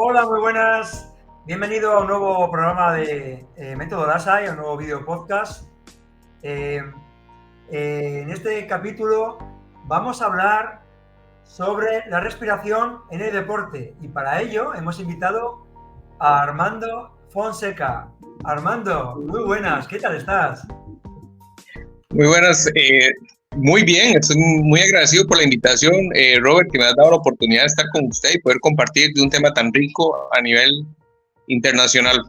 Hola, muy buenas. Bienvenido a un nuevo programa de Método DASAI, a un nuevo video podcast. Eh, en este capítulo vamos a hablar sobre la respiración en el deporte y para ello hemos invitado a Armando Fonseca. Armando, muy buenas, ¿qué tal estás? Muy buenas, muy bien, estoy muy agradecido por la invitación, Robert, que me has dado la oportunidad de estar con usted y poder compartir de un tema tan rico a nivel internacional.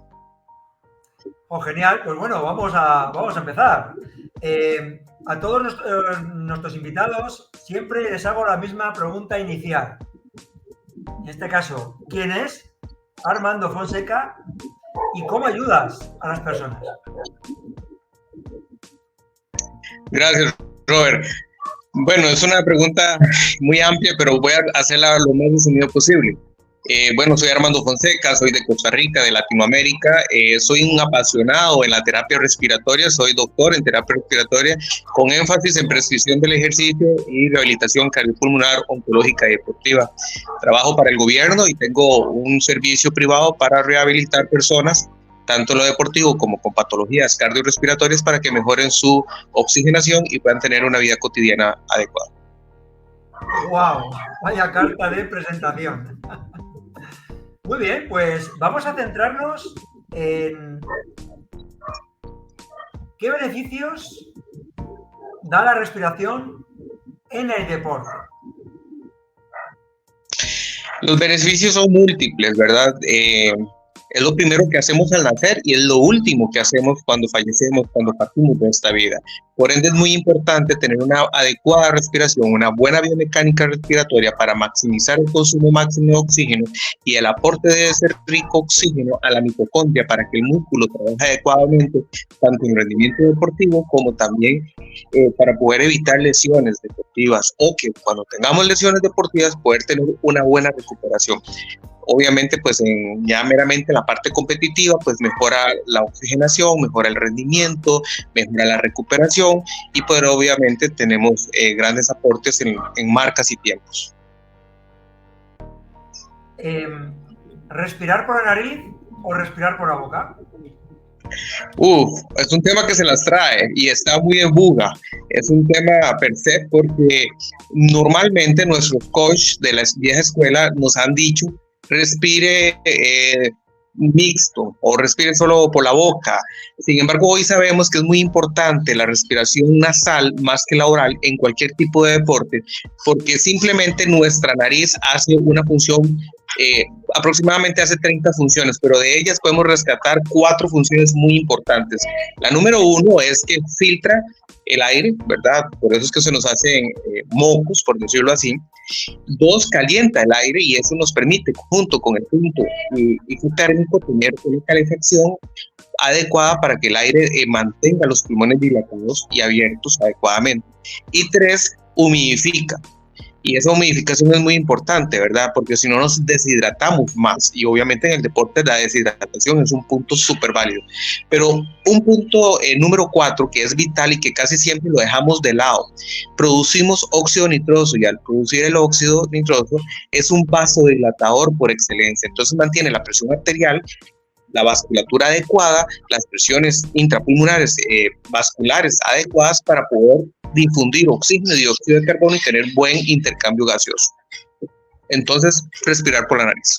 Oh, genial, pues bueno, vamos a empezar. A todos nuestros invitados siempre les hago la misma pregunta inicial. En este caso, ¿quién es Armando Fonseca y cómo ayudas a las personas? Gracias, Robert. Bueno, es una pregunta muy amplia, pero voy a hacerla lo más resumido posible. Bueno, soy Armando Fonseca, soy de Costa Rica, de Latinoamérica. Soy un apasionado en la terapia respiratoria, soy doctor en terapia respiratoria con énfasis en prescripción del ejercicio y rehabilitación cardiopulmonar, oncológica y deportiva. Trabajo para el gobierno y tengo un servicio privado para rehabilitar personas, tanto en lo deportivo como con patologías cardiorrespiratorias, para que mejoren su oxigenación y puedan tener una vida cotidiana adecuada. ¡Wow! Vaya carta de presentación. Muy bien, pues vamos a centrarnos en qué beneficios da la respiración en el deporte. Los beneficios son múltiples, ¿verdad? Es lo primero que hacemos al nacer y es lo último que hacemos cuando fallecemos, cuando partimos de esta vida. Por ende, es muy importante tener una adecuada respiración, una buena biomecánica respiratoria para maximizar el consumo máximo de oxígeno y el aporte de ese rico oxígeno a la mitocondria para que el músculo trabaje adecuadamente, tanto en rendimiento deportivo como también para poder evitar lesiones deportivas o que cuando tengamos lesiones deportivas poder tener una buena recuperación. Obviamente, pues ya meramente la parte competitiva, pues mejora la oxigenación, mejora el rendimiento, mejora la recuperación y pues obviamente tenemos grandes aportes en marcas y tiempos. ¿Respirar por la nariz o respirar por la boca? Es un tema que se las trae y está muy en boga. Es un tema per se porque normalmente nuestros coaches de la vieja escuela nos han dicho respire mixto o respire solo por la boca. Sin embargo, hoy sabemos que es muy importante la respiración nasal más que la oral en cualquier tipo de deporte, porque simplemente nuestra nariz hace una función, aproximadamente hace 30 funciones, pero de ellas podemos rescatar 4 funciones muy importantes. La número 1 es que filtra el aire, ¿verdad? Por eso es que se nos hacen mocos, por decirlo así. 2, calienta el aire y eso nos permite, junto con el punto y térmico, tener una calefacción adecuada para que el aire mantenga los pulmones dilatados y abiertos adecuadamente. Y 3, humidifica. Y esa humidificación es muy importante, ¿verdad? Porque si no nos deshidratamos más. Y obviamente en el deporte la deshidratación es un punto súper válido. Pero un punto número 4, que es vital y que casi siempre lo dejamos de lado. Producimos óxido nitroso y al producir el óxido nitroso es un vasodilatador por excelencia. Entonces mantiene la presión arterial, la vasculatura adecuada, las presiones intrapulmonares vasculares adecuadas para poder difundir oxígeno y dióxido de carbono y tener buen intercambio gaseoso. Entonces, respirar por la nariz.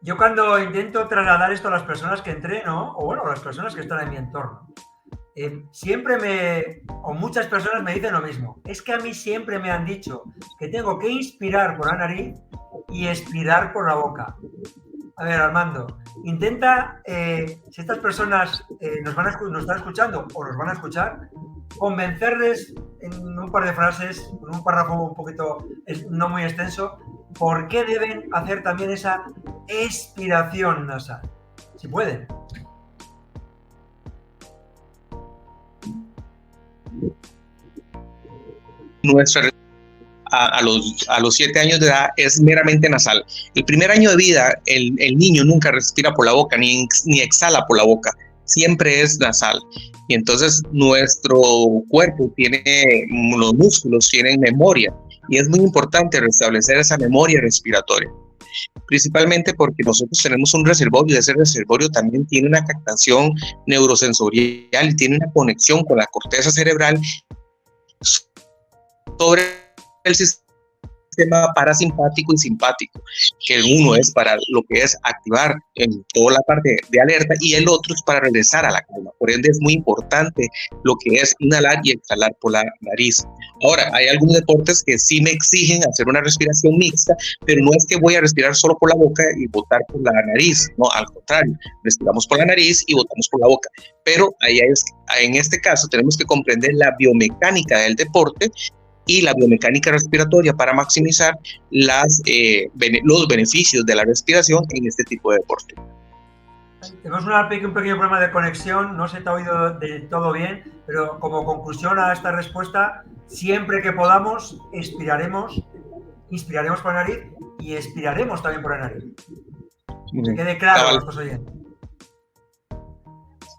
Yo cuando intento trasladar esto a las personas que entreno, o bueno, a las personas que están en mi entorno, muchas personas me dicen lo mismo. Es que a mí siempre me han dicho que tengo que inspirar por la nariz y expirar por la boca. A ver, Armando, intenta, si estas personas nos están escuchando o nos van a escuchar, convencerles en un par de frases, con un párrafo un poquito no muy extenso, por qué deben hacer también esa expiración nasal. Si pueden. Nuestra a los 7 años de edad es meramente nasal. El primer año de vida, el niño nunca respira por la boca, ni exhala por la boca, siempre es nasal. Y entonces nuestro cuerpo tiene, los músculos tienen memoria, y es muy importante restablecer esa memoria respiratoria. principalmente porque nosotros tenemos un reservorio y ese reservorio también tiene una captación neurosensorial y tiene una conexión con la corteza cerebral sobre el sistema parasimpático y simpático, que el uno es para lo que es activar en toda la parte de alerta y el otro es para regresar a la calma. Por ende es muy importante lo que es inhalar y exhalar por la nariz. Ahora, hay algunos deportes que sí me exigen hacer una respiración mixta, pero no es que voy a respirar solo por la boca y botar por la nariz, no, al contrario, respiramos por la nariz y botamos por la boca. Pero en este caso tenemos que comprender la biomecánica del deporte y la biomecánica respiratoria para maximizar los beneficios de la respiración en este tipo de deporte. Tenemos un pequeño problema de conexión, no se te ha oído del todo bien, pero como conclusión a esta respuesta, siempre que podamos, inspiraremos por la nariz y expiraremos también por la nariz. Que quede claro a nuestros oyentes.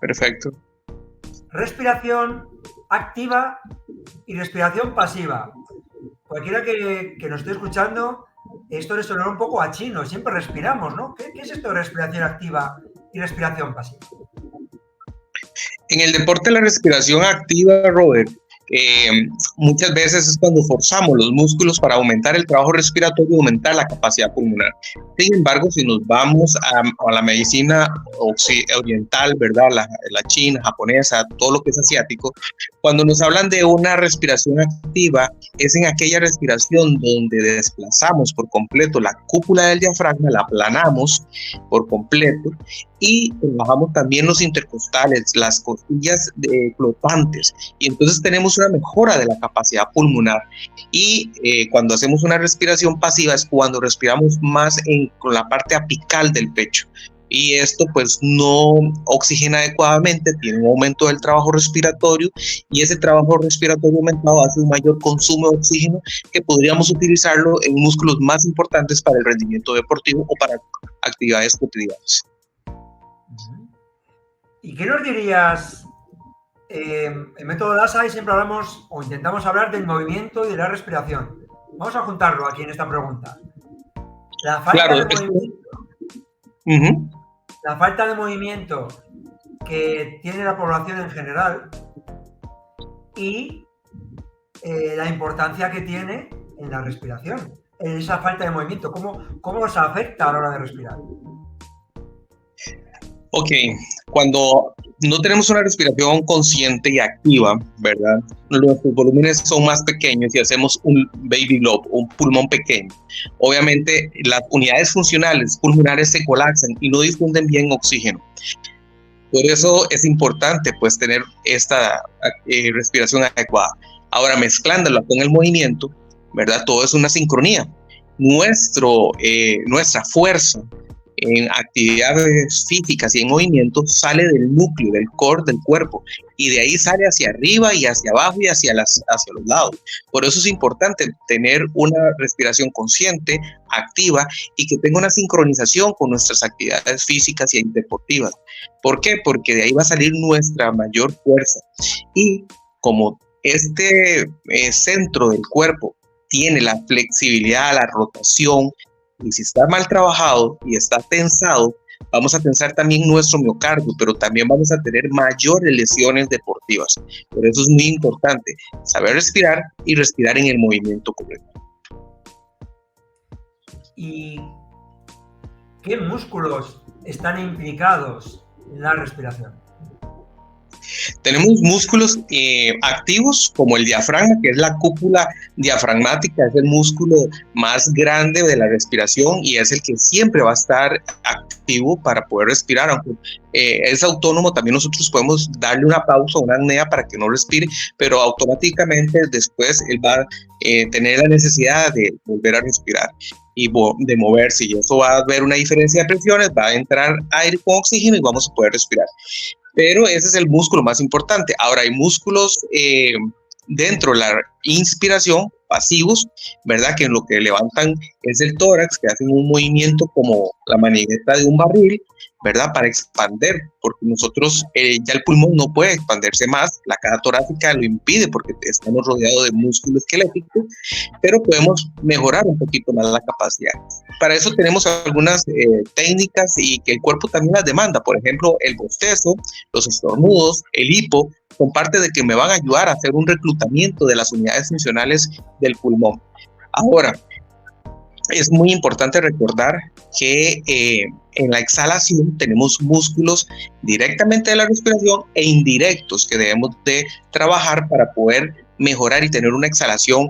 Perfecto. Respiración activa y respiración pasiva. Cualquiera que nos esté escuchando, esto le sonará un poco a chino, siempre respiramos, ¿no? ¿Qué es esto de respiración activa y respiración pasiva? En el deporte la respiración activa, Robert, muchas veces es cuando forzamos los músculos para aumentar el trabajo respiratorio y aumentar la capacidad pulmonar. Sin embargo, si nos vamos a la medicina oriental, ¿verdad? La china, japonesa, todo lo que es asiático, cuando nos hablan de una respiración activa, es en aquella respiración donde desplazamos por completo la cúpula del diafragma, la aplanamos por completo y trabajamos también los intercostales, las costillas flotantes, y entonces tenemos una mejora de la capacidad pulmonar. Y cuando hacemos una respiración pasiva es cuando respiramos más con la parte apical del pecho, y esto pues no oxigena adecuadamente, tiene un aumento del trabajo respiratorio, y ese trabajo respiratorio aumentado hace un mayor consumo de oxígeno que podríamos utilizarlo en músculos más importantes para el rendimiento deportivo o para actividades cotidianas. ¿Y qué nos dirías? En método DASAI siempre hablamos o intentamos hablar del movimiento y de la respiración. Vamos a juntarlo aquí en esta pregunta. La falta de movimiento. La falta de movimiento que tiene la población en general y la importancia que tiene en la respiración, en esa falta de movimiento, ¿cómo nos afecta a la hora de respirar? Ok, cuando no tenemos una respiración consciente y activa, ¿verdad? Nuestros volúmenes son más pequeños y hacemos un baby lobe, un pulmón pequeño. Obviamente, las unidades funcionales pulmonares se colapsan y no difunden bien oxígeno. Por eso es importante, pues, tener esta respiración adecuada. Ahora, mezclándola con el movimiento, ¿verdad? Todo es una sincronía. Nuestra fuerza en actividades físicas y en movimiento sale del núcleo, del core del cuerpo, y de ahí sale hacia arriba y hacia abajo y hacia los lados. Por eso es importante tener una respiración consciente, activa, y que tenga una sincronización con nuestras actividades físicas y deportivas. ¿Por qué? Porque de ahí va a salir nuestra mayor fuerza. Y como este centro del cuerpo tiene la flexibilidad, la rotación, y si está mal trabajado y está tensado, vamos a tensar también nuestro miocardio, pero también vamos a tener mayores lesiones deportivas. Por eso es muy importante saber respirar y respirar en el movimiento correcto. ¿Y qué músculos están implicados en la respiración? Tenemos músculos activos como el diafragma, que es la cúpula diafragmática, es el músculo más grande de la respiración y es el que siempre va a estar activo para poder respirar. Aunque es autónomo, también nosotros podemos darle una pausa, una apnea para que no respire, pero automáticamente después él va a tener la necesidad de volver a respirar y de moverse, y eso va a haber una diferencia de presiones, va a entrar aire con oxígeno y vamos a poder respirar. Pero ese es el músculo más importante. Ahora hay músculos dentro de la inspiración, pasivos, ¿verdad? Que lo que levantan es el tórax, que hacen un movimiento como la manigueta de un barril, ¿verdad? Para expander, porque nosotros ya el pulmón no puede expandirse más, la caja torácica lo impide porque estamos rodeados de músculo esquelético, pero podemos mejorar un poquito más la capacidad. Para eso tenemos algunas técnicas y que el cuerpo también las demanda, por ejemplo, el bostezo, los estornudos, el hipo, son parte de que me van a ayudar a hacer un reclutamiento de las unidades funcionales del pulmón. Ahora, es muy importante recordar que en la exhalación tenemos músculos directamente de la respiración e indirectos que debemos de trabajar para poder mejorar y tener una exhalación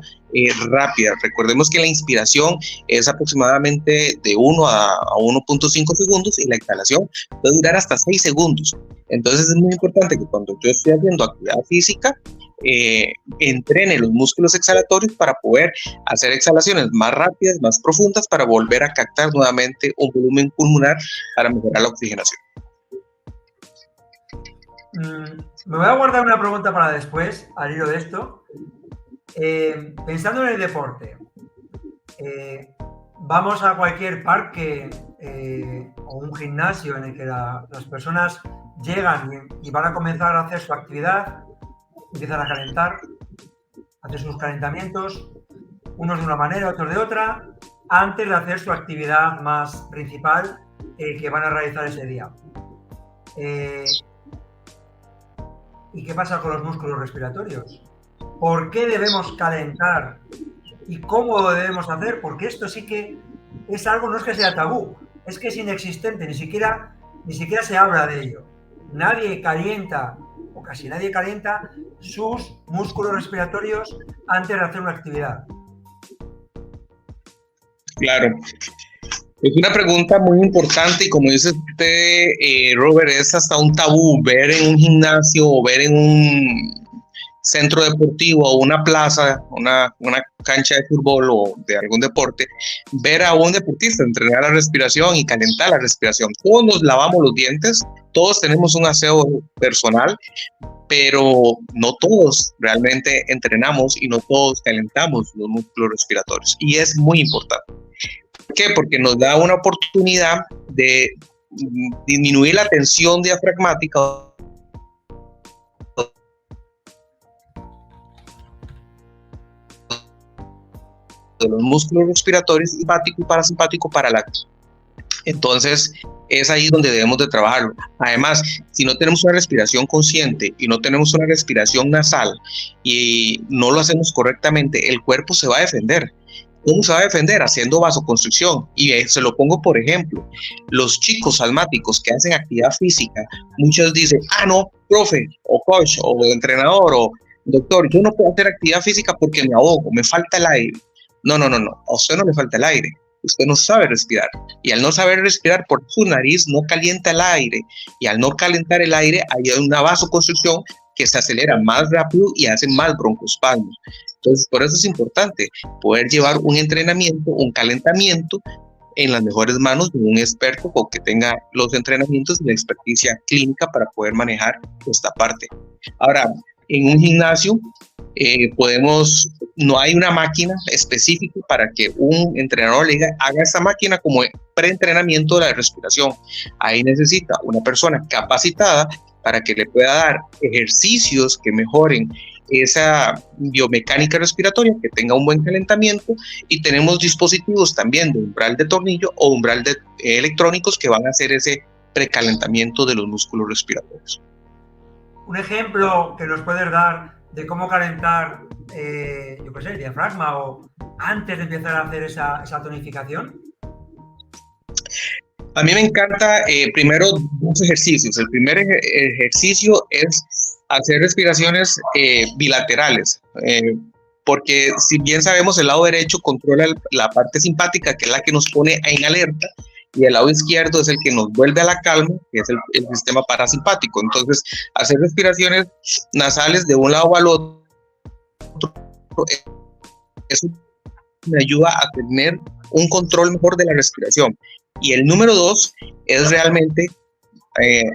rápida. Recordemos que la inspiración es aproximadamente de 1 a 1.5 segundos y la exhalación puede durar hasta 6 segundos. Entonces es muy importante que cuando yo estoy haciendo actividad física, entrene los músculos exhalatorios para poder hacer exhalaciones más rápidas, más profundas, para volver a captar nuevamente un volumen pulmonar para mejorar la oxigenación. Me voy a guardar una pregunta para después, al hilo de esto. Pensando en el deporte, vamos a cualquier parque o un gimnasio en el que las personas llegan y van a comenzar a hacer su actividad, empiezan a calentar, hacer sus calentamientos, unos de una manera, otros de otra, antes de hacer su actividad más principal que van a realizar ese día. ¿Y qué pasa con los músculos respiratorios? ¿Por qué debemos calentar? ¿Y cómo lo debemos hacer? Porque esto sí que es algo, no es que sea tabú, es que es inexistente, ni siquiera se habla de ello. Nadie calienta, o casi nadie calienta, sus músculos respiratorios antes de hacer una actividad. Claro. Es una pregunta muy importante y como dice usted, Robert, es hasta un tabú ver en un gimnasio o ver en un centro deportivo o una plaza, una cancha de fútbol o de algún deporte, ver a un deportista entrenar la respiración y calentar la respiración. Todos nos lavamos los dientes, todos tenemos un aseo personal, pero no todos realmente entrenamos y no todos calentamos los músculos respiratorios. Y es muy importante. ¿Por qué? Porque nos da una oportunidad de disminuir la tensión diafragmática de los músculos respiratorios simpático y parasimpático para la... Entonces, es ahí donde debemos de trabajarlo. Además, si no tenemos una respiración consciente y no tenemos una respiración nasal y no lo hacemos correctamente, el cuerpo se va a defender. ¿Cómo se va a defender? Haciendo vasoconstricción. Y se lo pongo por ejemplo. Los chicos asmáticos que hacen actividad física, muchos dicen, no, profe, o coach, o entrenador, o doctor, yo no puedo hacer actividad física porque me ahogo, me falta el aire. No, a usted no le falta el aire. Usted no sabe respirar. Y al no saber respirar por su nariz, no calienta el aire. Y al no calentar el aire, hay una vasoconstricción que se acelera más rápido y hace más broncoespasmos. Entonces, por eso es importante poder llevar un entrenamiento, un calentamiento en las mejores manos de un experto o que tenga los entrenamientos y la experticia clínica para poder manejar esta parte. Ahora, en un gimnasio no hay una máquina específica para que un entrenador le diga, haga esta máquina como preentrenamiento de la respiración. Ahí necesita una persona capacitada para que le pueda dar ejercicios que mejoren esa biomecánica respiratoria, que tenga un buen calentamiento, y tenemos dispositivos también de umbral de tornillo o umbral de electrónicos que van a hacer ese precalentamiento de los músculos respiratorios. Un ejemplo que nos puedes dar de cómo calentar, el diafragma o antes de empezar a hacer esa tonificación. A mí me encanta primero dos ejercicios. El primer ejercicio es hacer respiraciones bilaterales, porque si bien sabemos el lado derecho controla la parte simpática, que es la que nos pone en alerta, y el lado izquierdo es el que nos vuelve a la calma, que es el sistema parasimpático. Entonces, hacer respiraciones nasales de un lado al otro, eso me ayuda a tener un control mejor de la respiración. Y el número 2 es realmente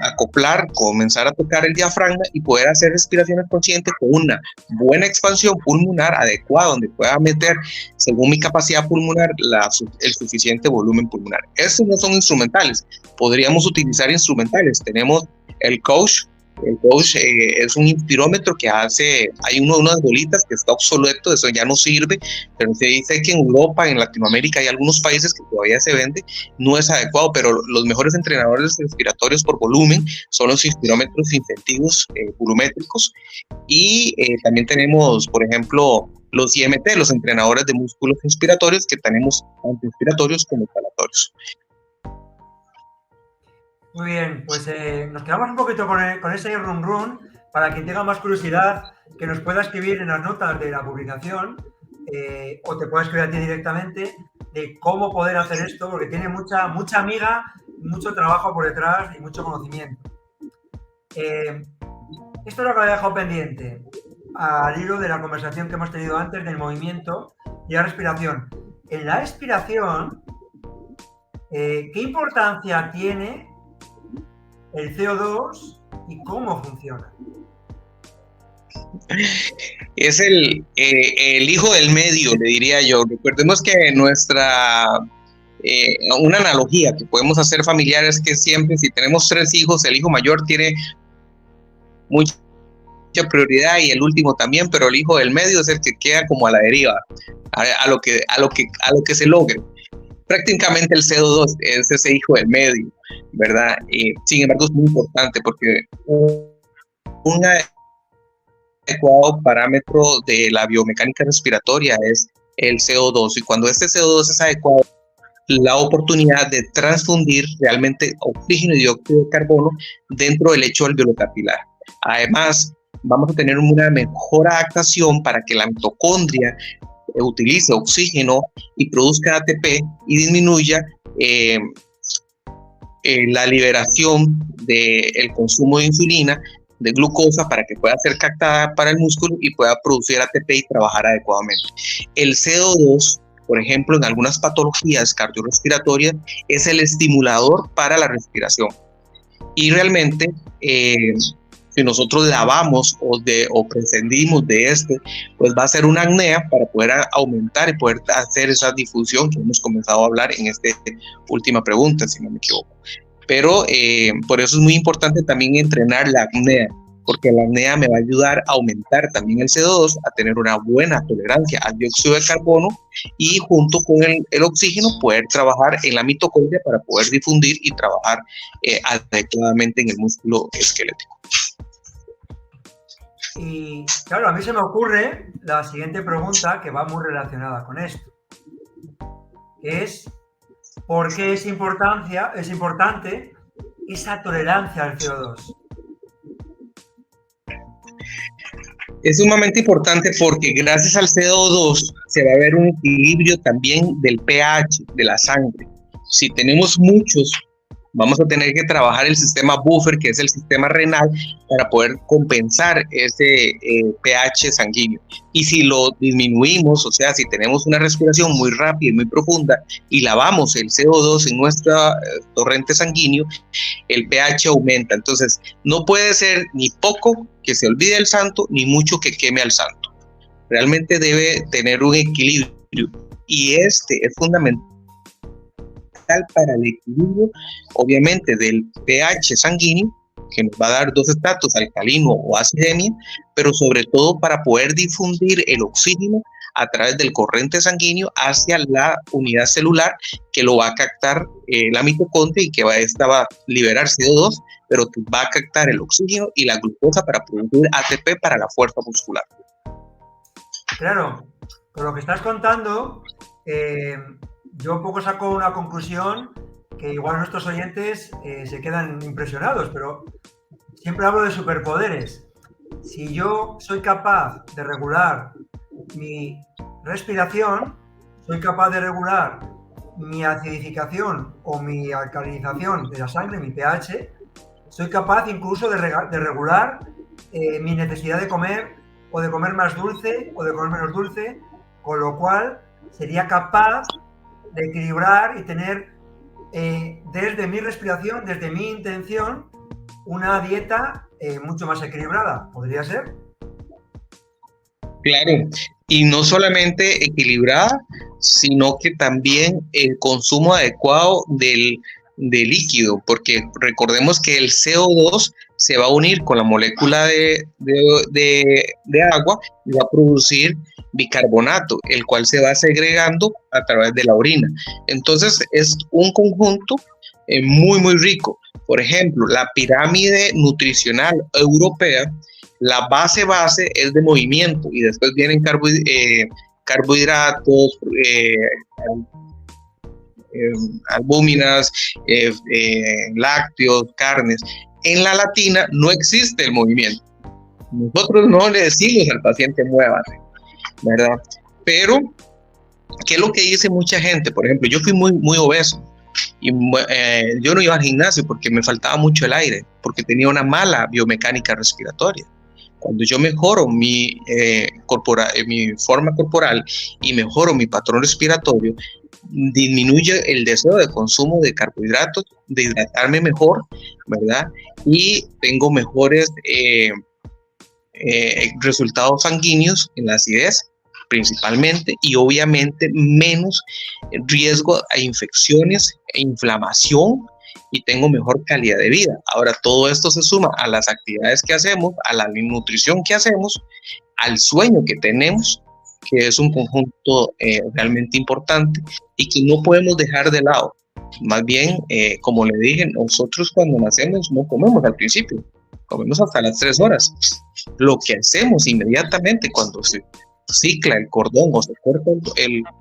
acoplar, comenzar a tocar el diafragma y poder hacer respiraciones conscientes con una buena expansión pulmonar adecuada, donde pueda meter, según mi capacidad pulmonar, el suficiente volumen pulmonar. Estos no son instrumentales, podríamos utilizar instrumentales. Tenemos el Coach. El Coach es un inspirómetro que hay unas bolitas que está obsoleto, eso ya no sirve, pero se dice que en Europa, en Latinoamérica hay algunos países que todavía se vende, no es adecuado, pero los mejores entrenadores respiratorios por volumen son los inspirómetros incentivos volumétricos, y también tenemos, por ejemplo, los IMT, los entrenadores de músculos inspiratorios, que tenemos tanto inspiratorios como exhalatorios. Muy bien, pues nos quedamos un poquito con ese run run. Para quien tenga más curiosidad, que nos pueda escribir en las notas de la publicación o te pueda escribir a ti directamente de cómo poder hacer esto, porque tiene mucha amiga, mucho trabajo por detrás y mucho conocimiento. Esto es lo que había dejado pendiente al hilo de la conversación que hemos tenido antes del movimiento y la respiración. En la expiración, ¿qué importancia tiene el CO2 y cómo funciona? Es el hijo del medio, le diría yo. Recordemos que una analogía que podemos hacer familiar es que siempre, si tenemos 3 hijos, el hijo mayor tiene mucha prioridad y el último también, pero el hijo del medio es el que queda como a la deriva, a lo que se logre. Prácticamente el CO2 es ese hijo del medio, ¿verdad? Sin embargo, es muy importante porque un adecuado parámetro de la biomecánica respiratoria es el CO2, y cuando este CO2 es adecuado, la oportunidad de transfundir realmente oxígeno y dióxido de carbono dentro del lecho alveolo-capilar. Además, vamos a tener una mejor adaptación para que la mitocondria utilice oxígeno y produzca ATP y disminuya la liberación del consumo de insulina, de glucosa, para que pueda ser captada para el músculo y pueda producir ATP y trabajar adecuadamente. El CO2, por ejemplo, en algunas patologías cardiorrespiratorias, es el estimulador para la respiración. Y realmente, si nosotros lavamos o prescindimos de pues va a ser una apnea para poder aumentar y poder hacer esa difusión que hemos comenzado a hablar en esta última pregunta, si no me equivoco. Pero por eso es muy importante también entrenar la apnea, porque la apnea me va a ayudar a aumentar también el CO2, a tener una buena tolerancia al dióxido de carbono y junto con el oxígeno poder trabajar en la mitocondria para poder difundir y trabajar adecuadamente en el músculo esquelético. Y claro, a mí se me ocurre la siguiente pregunta que va muy relacionada con esto, que es ¿por qué es importante esa tolerancia al CO2? Es sumamente importante porque gracias al CO2 se va a ver un equilibrio también del pH de la sangre. Si tenemos muchos, vamos a tener que trabajar el sistema buffer, que es el sistema renal, para poder compensar ese pH sanguíneo. Y si lo disminuimos, o sea, si tenemos una respiración muy rápida y muy profunda y lavamos el CO2 en nuestro torrente sanguíneo, el pH aumenta. Entonces, no puede ser ni poco que se olvide el santo, ni mucho que queme al santo. Realmente debe tener un equilibrio, y este es fundamental para el equilibrio, obviamente, del pH sanguíneo, que nos va a dar 2 estatus, alcalino o acidemia, pero sobre todo para poder difundir el oxígeno a través del corriente sanguíneo hacia la unidad celular, que lo va a captar la mitocondria, y que esta va a liberar CO2, pero va a captar el oxígeno y la glucosa para producir ATP para la fuerza muscular. Claro, con lo que estás contando, yo un poco saco una conclusión que igual nuestros oyentes se quedan impresionados, pero siempre hablo de superpoderes. Si yo soy capaz de regular mi respiración, soy capaz de regular mi acidificación o mi alcalinización de la sangre, mi pH, soy capaz incluso de regular mi necesidad de comer, o de comer más dulce o de comer menos dulce, con lo cual sería capaz de equilibrar y tener desde mi respiración, desde mi intención, una dieta mucho más equilibrada. ¿Podría ser? Claro, y no solamente equilibrada, sino que también el consumo adecuado de líquido, porque recordemos que el CO2 se va a unir con la molécula de agua y va a producir bicarbonato, el cual se va segregando a través de la orina. Entonces es un conjunto muy, muy rico. Por ejemplo, la pirámide nutricional europea, la base es de movimiento y después vienen carbohidratos, albúminas, lácteos, carnes. En la latina no existe el movimiento. Nosotros no le decimos al paciente muévase, ¿verdad? Pero, ¿qué es lo que dice mucha gente? Por ejemplo, yo fui muy, muy obeso y yo no iba al gimnasio porque me faltaba mucho el aire, porque tenía una mala biomecánica respiratoria. Cuando yo mejoro mi forma corporal y mejoro mi patrón respiratorio, disminuye el deseo de consumo de carbohidratos, de hidratarme mejor, ¿verdad? Y tengo mejores resultados sanguíneos en la acidez, principalmente, y obviamente menos riesgo a infecciones e inflamación, y tengo mejor calidad de vida. Ahora, todo esto se suma a las actividades que hacemos, a la nutrición que hacemos, al sueño que tenemos, que es un conjunto realmente importante y que no podemos dejar de lado. Más bien, como le dije, nosotros cuando nacemos no comemos al principio, comemos hasta las 3 horas. Lo que hacemos inmediatamente cuando se cicla el cordón o se corta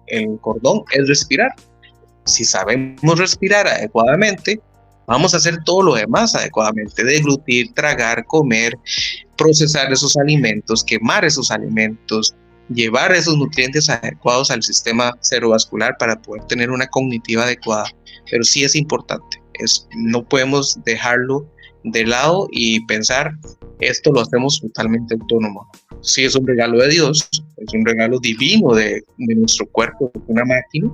el cordón es respirar. Si sabemos respirar adecuadamente, vamos a hacer todo lo demás adecuadamente: deglutir, tragar, comer, procesar esos alimentos, quemar esos alimentos, llevar esos nutrientes adecuados al sistema cerebrovascular para poder tener una cognitiva adecuada. Pero sí es importante, no podemos dejarlo de lado y pensar, esto lo hacemos totalmente autónomo. Sí, es un regalo de Dios, es un regalo divino de nuestro cuerpo, una máquina,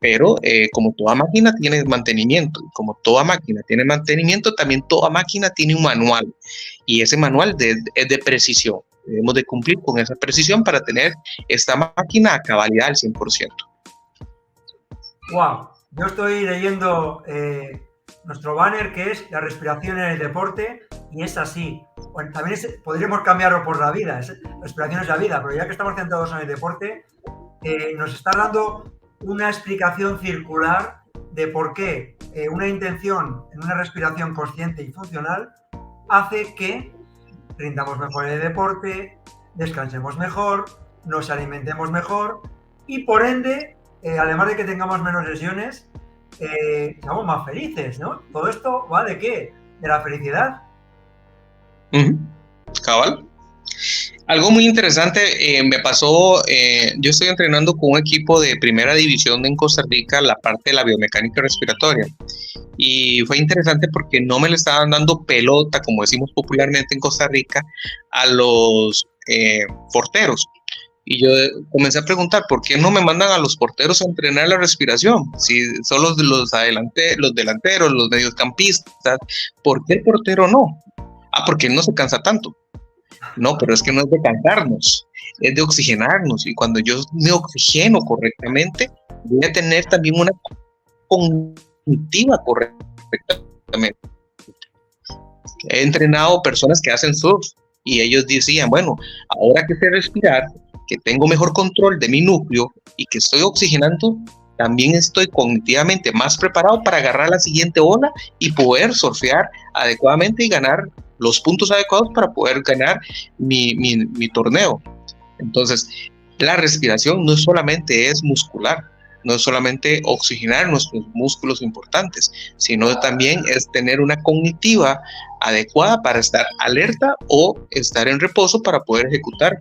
pero como toda máquina tiene mantenimiento, como toda máquina tiene mantenimiento, también toda máquina tiene un manual, y ese manual es de precisión. Debemos de cumplir con esa precisión para tener esta máquina a cabalidad al 100%. Wow, yo estoy leyendo nuestro banner, que es la respiración en el deporte, y es así. Bueno, también podríamos cambiarlo por la vida, respiración es la vida, pero ya que estamos centrados en el deporte, nos está dando una explicación circular de por qué una intención en una respiración consciente y funcional hace que rindamos mejor en el deporte, descansemos mejor, nos alimentemos mejor y por ende, además de que tengamos menos lesiones, seamos más felices, ¿no? Todo esto va ¿de qué? De la felicidad. Cabal. Algo muy interesante me pasó, yo estoy entrenando con un equipo de primera división en Costa Rica, la parte de la biomecánica respiratoria, y fue interesante porque no me le estaban dando pelota, como decimos popularmente en Costa Rica, a los porteros. Y yo comencé a preguntar, ¿por qué no me mandan a los porteros a entrenar la respiración? Si son los delanteros, los mediocampistas, ¿por qué el portero no? Porque él no se cansa tanto. No, pero es que no es de cansarnos, es de oxigenarnos. Y cuando yo me oxigeno correctamente, voy a tener también una cognitiva correctamente. He entrenado personas que hacen surf y ellos decían, bueno, ahora que sé respirar, que tengo mejor control de mi núcleo y que estoy oxigenando, también estoy cognitivamente más preparado para agarrar la siguiente ola y poder surfear adecuadamente y ganar los puntos adecuados para poder ganar mi torneo. Entonces, la respiración no solamente es muscular, no es solamente oxigenar nuestros músculos importantes, sino también es tener una cognitiva adecuada para estar alerta o estar en reposo para poder ejecutar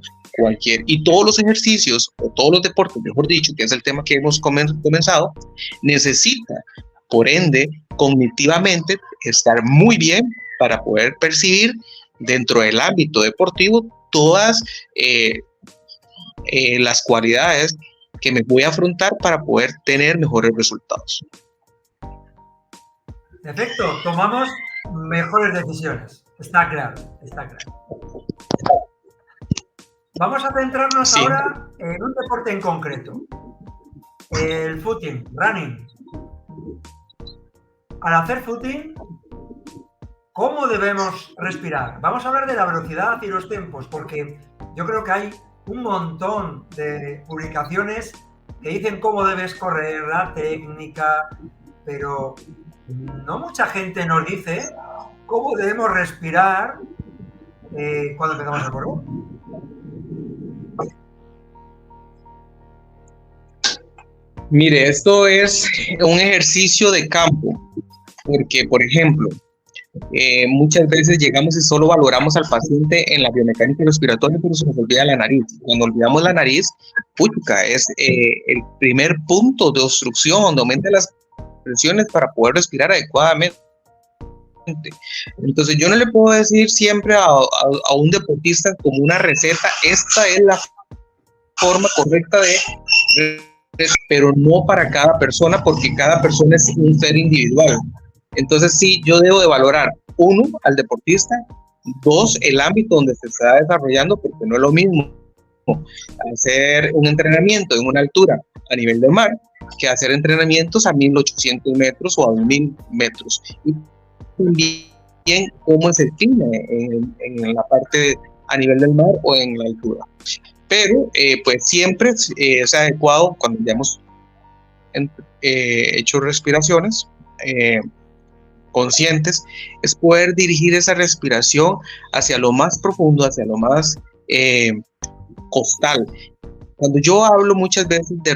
y todos los ejercicios o todos los deportes, mejor dicho, que es el tema que hemos comenzado, necesita, por ende, cognitivamente estar muy bien para poder percibir dentro del ámbito deportivo todas las cualidades que me voy a afrontar para poder tener mejores resultados. Perfecto, tomamos mejores decisiones. Está claro, está claro. Vamos a centrarnos Sí. ahora en un deporte en concreto. El footing, running. Al hacer footing, ¿cómo debemos respirar? Vamos a hablar de la velocidad y los tiempos, porque yo creo que hay un montón de publicaciones que dicen cómo debes correr, la técnica, pero no mucha gente nos dice cómo debemos respirar cuando empezamos a correr. Mire, esto es un ejercicio de campo, porque, por ejemplo, muchas veces llegamos y solo valoramos al paciente en la biomecánica respiratoria, pero se nos olvida la nariz. Cuando olvidamos la nariz, pucha, es el primer punto de obstrucción donde aumenta las presiones para poder respirar adecuadamente. Entonces yo no le puedo decir siempre a un deportista como una receta, esta es la forma correcta de, pero no para cada persona, porque cada persona es un ser individual. Entonces sí, yo debo de valorar, uno, al deportista, dos, el ámbito donde se está desarrollando, porque no es lo mismo hacer un entrenamiento en una altura a nivel del mar que hacer entrenamientos a 1800 metros o a 2000 metros. Y también cómo es el clima en la parte a nivel del mar o en la altura. Pero pues siempre es adecuado cuando ya hemos hecho respiraciones conscientes, es poder dirigir esa respiración hacia lo más profundo, hacia lo más costal. Cuando yo hablo muchas veces de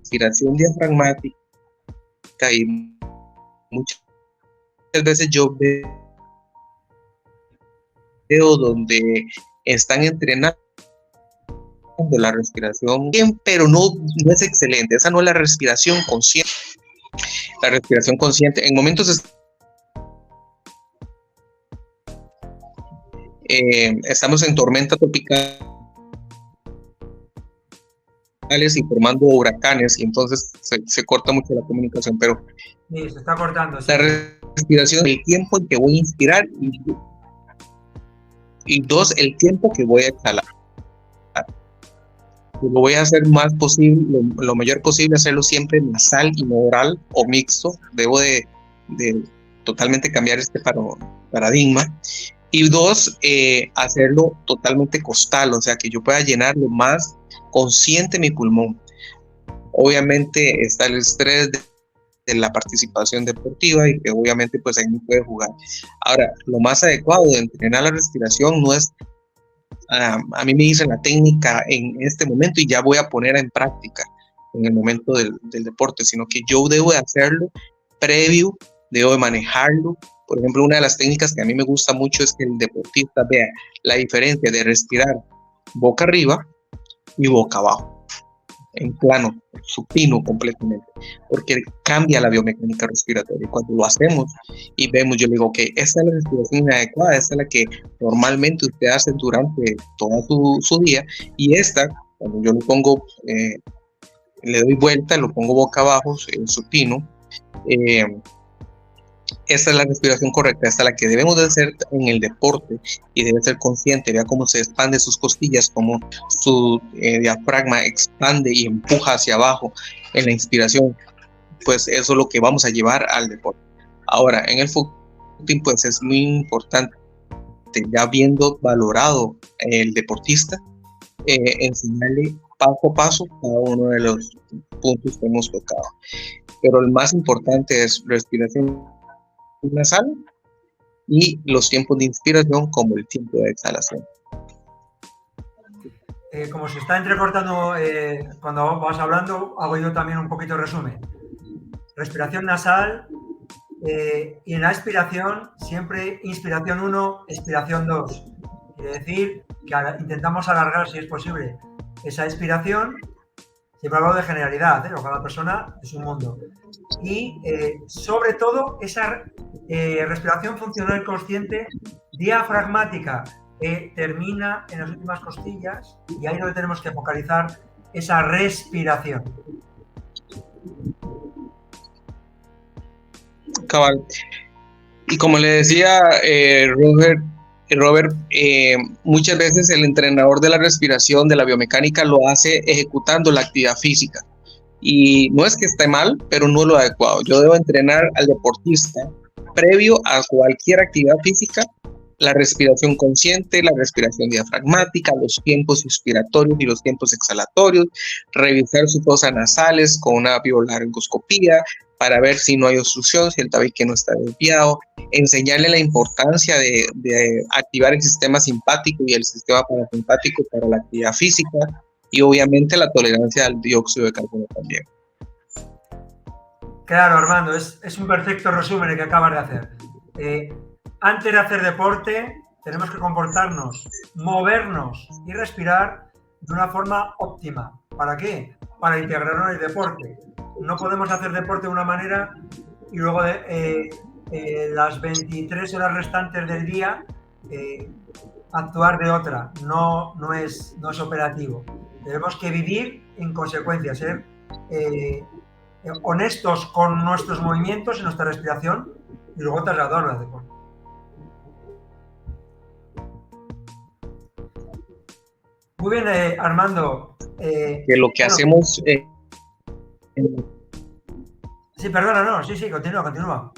respiración diafragmática y muchas veces yo veo donde están entrenando la respiración bien, pero no es excelente. Esa no es la respiración consciente. La respiración consciente en momentos estamos en tormenta tropical y formando huracanes y entonces se corta mucho la comunicación, pero sí, se está cortando. Sí. La respiración, el tiempo en que voy a inspirar y dos, el tiempo que voy a exhalar. Lo voy a hacer más posible, lo mayor posible, hacerlo siempre nasal y no oral o mixto. Debo de totalmente cambiar este paradigma. Y dos, hacerlo totalmente costal, o sea, que yo pueda llenar lo más consciente mi pulmón. Obviamente está el estrés de la participación deportiva y que obviamente pues ahí no puede jugar. Ahora, lo más adecuado de entrenar la respiración no es, a mí me dicen la técnica en este momento y ya voy a poner en práctica en el momento del deporte, sino que yo debo de hacerlo previo, debo de manejarlo. Por ejemplo, una de las técnicas que a mí me gusta mucho es que el deportista vea la diferencia de respirar boca arriba y boca abajo, en plano, supino completamente, porque cambia la biomecánica respiratoria. Cuando lo hacemos y vemos, yo le digo, ok, esta es la respiración adecuada, esta es la que normalmente usted hace durante todo su día, y esta, cuando yo lo pongo, le doy vuelta, lo pongo boca abajo, en supino, esta es la respiración correcta, esta es la que debemos de hacer en el deporte y debe ser consciente, vea cómo se expande sus costillas, cómo su diafragma expande y empuja hacia abajo en la inspiración, pues eso es lo que vamos a llevar al deporte. Ahora, en el footing pues es muy importante, ya habiendo valorado el deportista, enseñarle paso a paso cada uno de los puntos que hemos tocado. Pero el más importante es respiración nasal y los tiempos de inspiración como el tiempo de exhalación. Como se está entrecortando cuando vas hablando, hago yo también un poquito de resumen. Respiración nasal y en la expiración siempre inspiración 1, expiración 2. Quiere decir que intentamos alargar, si es posible, esa expiración. Siempre hablo de generalidad, o cada persona es un mundo. Y sobre todo esa respiración funcional consciente diafragmática que termina en las últimas costillas, y ahí es donde tenemos que focalizar esa respiración. cabal. Y como le decía Robert, muchas veces el entrenador de la respiración, de la biomecánica, lo hace ejecutando la actividad física. Y no es que esté mal, pero no es lo adecuado. Yo debo entrenar al deportista previo a cualquier actividad física, la respiración consciente, la respiración diafragmática, los tiempos inspiratorios y los tiempos exhalatorios, revisar sus fosas nasales con una biolaringoscopía para ver si no hay obstrucción, si el tabique no está desviado, enseñarle la importancia de activar el sistema simpático y el sistema parasimpático para la actividad física y obviamente la tolerancia al dióxido de carbono también. Claro, Armando, es un perfecto resumen el que acabas de hacer. Antes de hacer deporte, tenemos que comportarnos, movernos y respirar de una forma óptima. ¿Para qué? Para integrarnos en el deporte. No podemos hacer deporte de una manera y luego las 23 horas restantes del día actuar de otra. No es operativo. Tenemos que vivir en consecuencia, ser honestos con nuestros movimientos y nuestra respiración y luego trasladarlo al deporte. Muy bien, Armando. Que lo que hacemos... Sí, perdona, no, sí, continúa.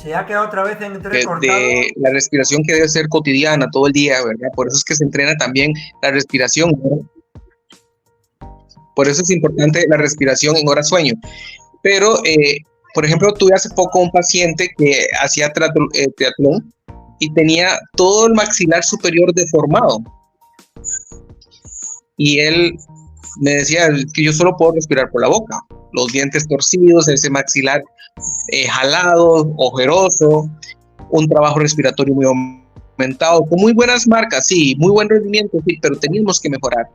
Se ha quedado otra vez entrecortado. De la respiración que debe ser cotidiana, todo el día, ¿verdad? Por eso es que se entrena también la respiración, ¿verdad? Por eso es importante la respiración en horas sueño. Pero, por ejemplo, tuve hace poco un paciente que hacía triatlón y tenía todo el maxilar superior deformado. Y él me decía que yo solo puedo respirar por la boca. Los dientes torcidos, ese maxilar jalado, ojeroso, un trabajo respiratorio muy aumentado, con muy buenas marcas, sí, muy buen rendimiento, sí, pero teníamos que mejorar.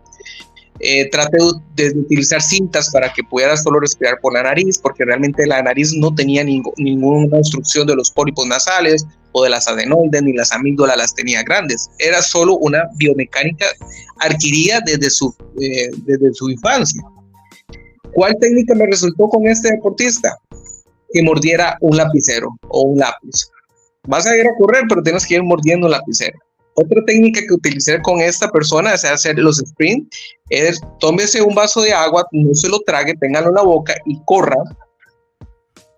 Traté de utilizar cintas para que pudiera solo respirar por la nariz, porque realmente la nariz no tenía ninguna obstrucción de los pólipos nasales o de las adenoides, ni las amígdalas las tenía grandes. Era solo una biomecánica adquirida desde su infancia. ¿Cuál técnica me resultó con este deportista? Que mordiera un lapicero o un lápiz. Vas a ir a correr, pero tienes que ir mordiendo un lapicero. Otra técnica que utilicé con esta persona es hacer los sprints, es tómese un vaso de agua, no se lo trague, téngalo en la boca y corra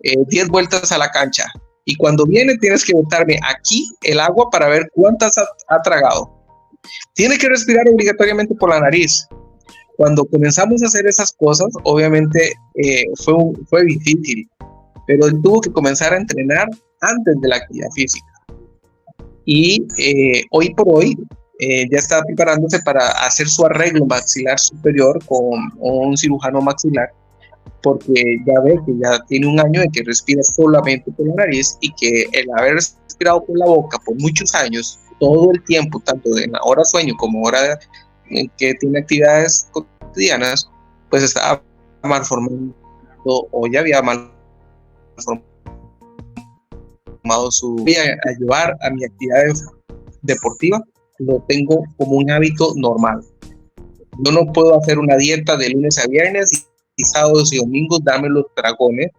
10 vueltas a la cancha. Y cuando viene tienes que botarme aquí el agua para ver cuántas ha tragado. Tiene que respirar obligatoriamente por la nariz. Cuando comenzamos a hacer esas cosas, obviamente fue difícil, pero él tuvo que comenzar a entrenar antes de la actividad física. Y hoy por hoy ya está preparándose para hacer su arreglo maxilar superior con un cirujano maxilar, porque ya ve que ya tiene un año de que respira solamente por la nariz y que el haber respirado por la boca por muchos años, todo el tiempo, tanto en la hora sueño como hora en que tiene actividades cotidianas, pues estaba malformando o ya había malformado su vida. A llevar a mi actividad deportiva lo tengo como un hábito normal. Yo no puedo hacer una dieta de lunes a viernes y sábados y domingos darme los dragones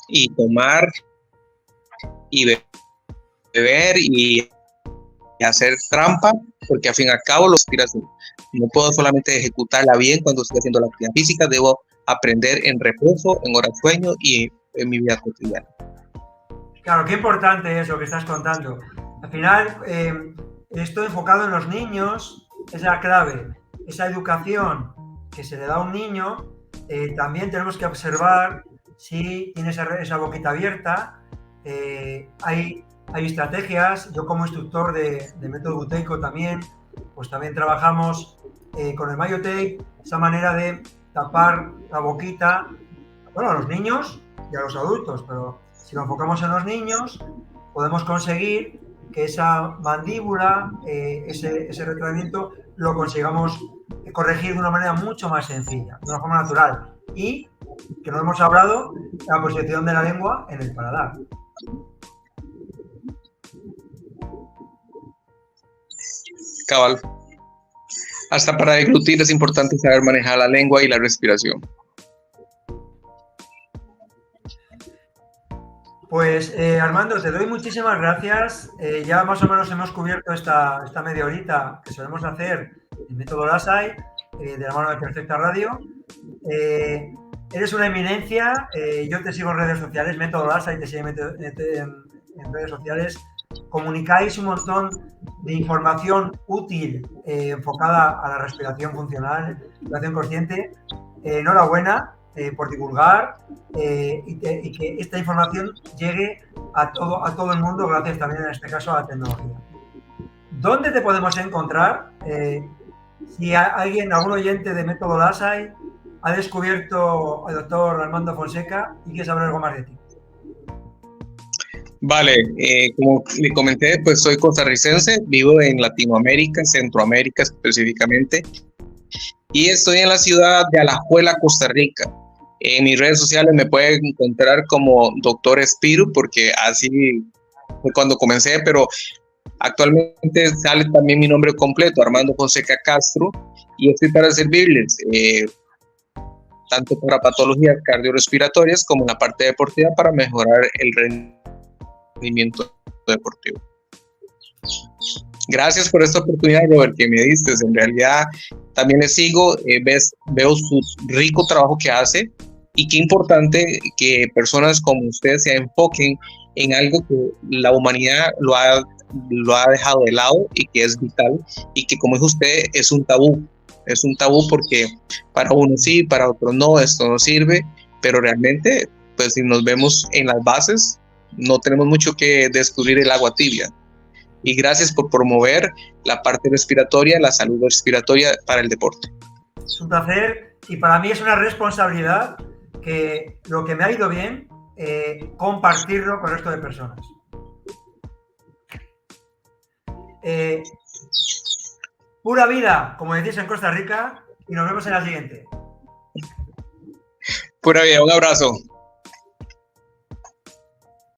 y tomar y beber y hacer trampa, porque al fin y al cabo la respiración no puedo solamente ejecutarla bien cuando estoy haciendo la actividad física, debo aprender en reposo, en horas de sueño y en mi vida cotidiana. Claro, qué importante es lo que estás contando. Al final, esto enfocado en los niños es la clave. Esa educación que se le da a un niño, también tenemos que observar si tiene esa boquita abierta. Hay estrategias. Yo como instructor de método buteico también, pues también trabajamos con el Myotape, esa manera de tapar la boquita, bueno, a los niños y a los adultos, pero si lo enfocamos en los niños, podemos conseguir que esa mandíbula, ese retraimiento, lo consigamos corregir de una manera mucho más sencilla, de una forma natural. Y, que no hemos hablado, la posición de la lengua en el paladar. Cabal. Hasta para deglutir es importante saber manejar la lengua y la respiración. Pues Armando, te doy muchísimas gracias. Ya más o menos hemos cubierto esta media horita que solemos hacer en Método Lasai, de la mano de Perfecta Radio. Eres una eminencia. Yo te sigo en redes sociales, Método Lasai, te sigo en redes sociales. Comunicáis un montón de información útil enfocada a la respiración funcional, respiración consciente. Enhorabuena por divulgar y que esta información llegue a todo el mundo, gracias también en este caso a la tecnología. ¿Dónde te podemos encontrar? Si algún oyente de Método Lasai ha descubierto al doctor Armando Fonseca y quiere saber algo más de ti. Vale, como le comenté, pues soy costarricense, vivo en Latinoamérica, Centroamérica específicamente, y estoy en la ciudad de Alajuela, Costa Rica. En mis redes sociales me pueden encontrar como Doctor Espiru, porque así fue cuando comencé, pero actualmente sale también mi nombre completo, Armando Fonseca Castro, y estoy para servirles, tanto para patologías cardiorrespiratorias como en la parte deportiva para mejorar el rendimiento deportivo. Gracias por esta oportunidad, Robert, que me diste. En realidad también le sigo, veo su rico trabajo que hace y qué importante que personas como usted se enfoquen en algo que la humanidad lo ha dejado de lado y que es vital y que, como dijo usted, es un tabú. Es un tabú porque para uno sí, para otro no, esto no sirve, pero realmente, pues si nos vemos en las bases, no tenemos mucho que descubrir el agua tibia. Y gracias por promover la parte respiratoria, la salud respiratoria para el deporte. Es un placer y para mí es una responsabilidad que lo que me ha ido bien, compartirlo con el resto de personas. Pura vida, como decís en Costa Rica, y nos vemos en la siguiente. Pura vida, un abrazo.